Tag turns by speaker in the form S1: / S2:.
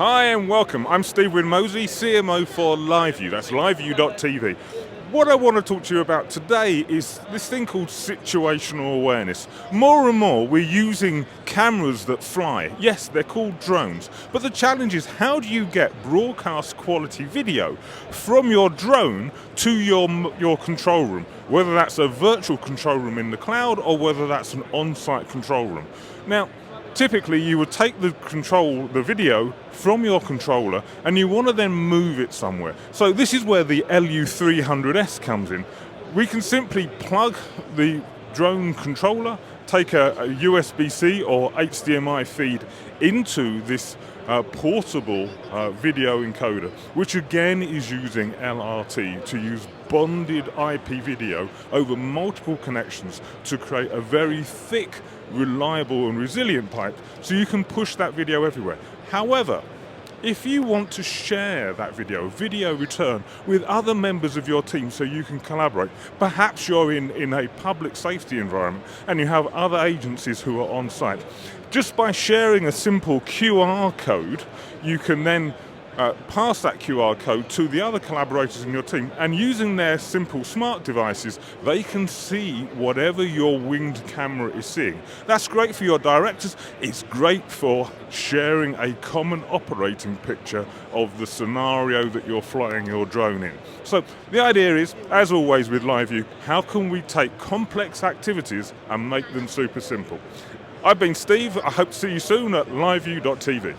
S1: Hi and welcome. I'm Steve Mosey, CMO for LiveU. That's LiveU.tv. What I want to talk to you about today is this thing called situational awareness. More and more we're using cameras that fly. Yes, they're called drones, but the challenge is how do you get broadcast quality video from your drone to your control room, whether that's a virtual control room in the cloud or whether that's an on-site control room. Now, typically you would take the video from your controller and you want to then move it somewhere. So this is where the LU300S comes in. We can simply plug the drone controller, take a USB-C or HDMI feed into this portable video encoder, which again is using LRT to use bonded IP video over multiple connections to create a very thick, reliable and resilient pipe so you can push that video everywhere. However, if you want to share that video return with other members of your team so you can collaborate, perhaps you're in a public safety environment and you have other agencies who are on site, just by sharing a simple QR code, you can then pass that QR code to the other collaborators in your team, and using their simple smart devices, they can see whatever your winged camera is seeing. That's great for your directors. It's great for sharing a common operating picture of the scenario that you're flying your drone in. So the idea is, as always with LiveU, how can we take complex activities and make them super simple? I've been Steve. I hope to see you soon at LiveU.tv.